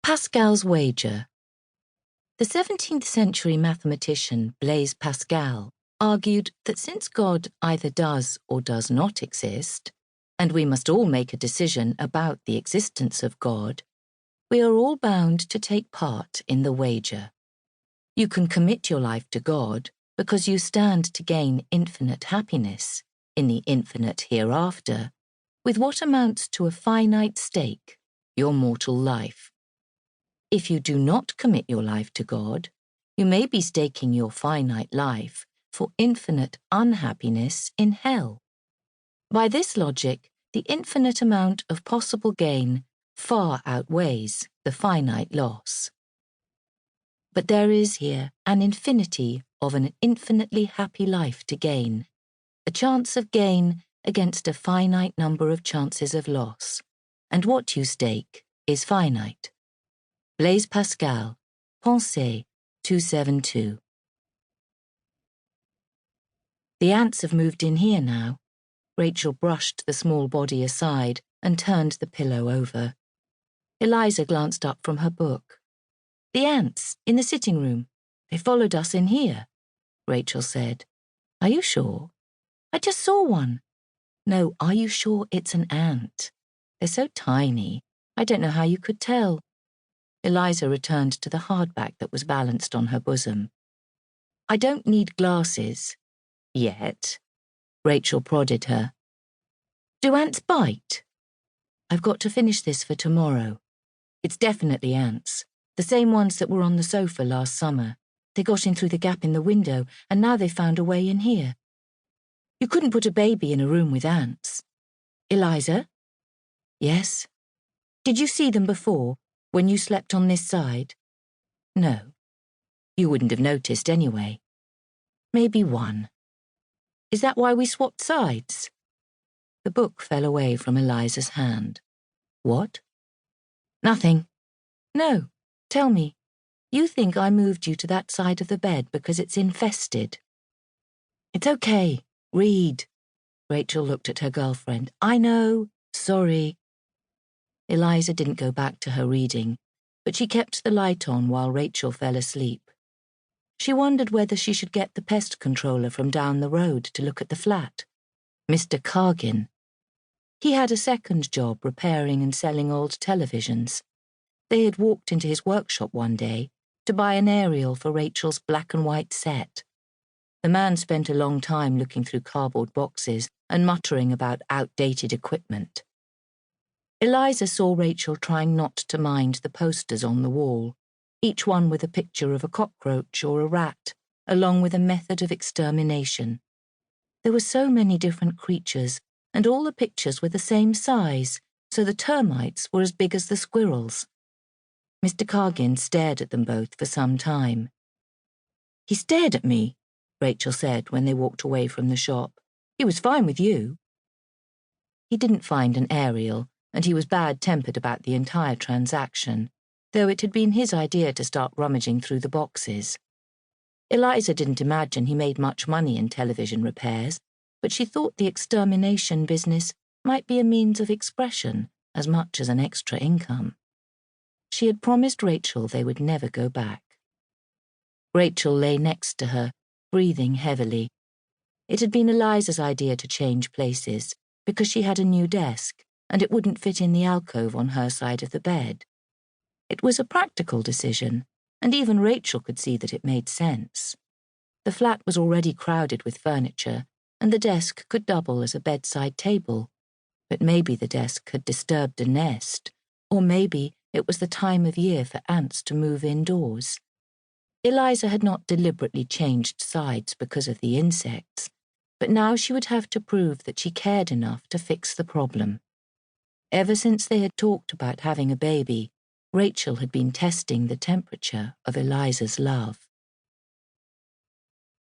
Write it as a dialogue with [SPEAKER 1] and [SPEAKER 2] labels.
[SPEAKER 1] Pascal's wager. The 17th century mathematician Blaise Pascal argued that since God either does or does not exist, and we must all make a decision about the existence of God, we are all bound to take part in the wager. You can commit your life to God because you stand to gain infinite happiness in the infinite hereafter, with what amounts to a finite stake, your mortal life. If you do not commit your life to God, you may be staking your finite life for infinite unhappiness in hell. By this logic, the infinite amount of possible gain far outweighs the finite loss. But there is here an infinity of an infinitely happy life to gain, a chance of gain against a finite number of chances of loss, and what you stake is finite. Blaise Pascal, Pensée 272. The ants have moved in here now. Rachel brushed the small body aside and turned the pillow over. Eliza glanced up from her book. The ants, in the sitting room. They followed us in here, Rachel said. Are you sure? I just saw one. No, are you sure it's an ant? They're so tiny. I don't know how you could tell. Eliza returned to the hardback that was balanced on her bosom. I don't need glasses. Yet. Rachel prodded her. Do ants bite? I've got to finish this for tomorrow. It's definitely ants. The same ones that were on the sofa last summer. They got in through the gap in the window, and now they've found a way in here. You couldn't put a baby in a room with ants. Eliza? Yes? Did you see them before, when you slept on this side? No. You wouldn't have noticed anyway. Maybe one. Is that why we swapped sides? The book fell away from Eliza's hand. What? Nothing. No, tell me. You think I moved you to that side of the bed because it's infested? It's okay. Read. Rachel looked at her girlfriend. I know. Sorry. Eliza didn't go back to her reading, but she kept the light on while Rachel fell asleep. She wondered whether she should get the pest controller from down the road to look at the flat. Mr. Cargin. He had a second job repairing and selling old televisions. They had walked into his workshop one day to buy an aerial for Rachel's black and white set. The man spent a long time looking through cardboard boxes and muttering about outdated equipment. Eliza saw Rachel trying not to mind the posters on the wall, each one with a picture of a cockroach or a rat, along with a method of extermination. There were so many different creatures, and all the pictures were the same size, so the termites were as big as the squirrels. Mr. Cargin stared at them both for some time. He stared at me, Rachel said when they walked away from the shop. He was fine with you. He didn't find an aerial, and he was bad-tempered about the entire transaction, though it had been his idea to start rummaging through the boxes. Eliza didn't imagine he made much money in television repairs, but she thought the extermination business might be a means of expression as much as an extra income. She had promised Rachel they would never go back. Rachel lay next to her, breathing heavily. It had been Eliza's idea to change places, because she had a new desk, and it wouldn't fit in the alcove on her side of the bed. It was a practical decision, and even Rachel could see that it made sense. The flat was already crowded with furniture, and the desk could double as a bedside table. But maybe the desk had disturbed a nest, or maybe it was the time of year for ants to move indoors. Eliza had not deliberately changed sides because of the insects, but now she would have to prove that she cared enough to fix the problem. Ever since they had talked about having a baby, Rachel had been testing the temperature of Eliza's love.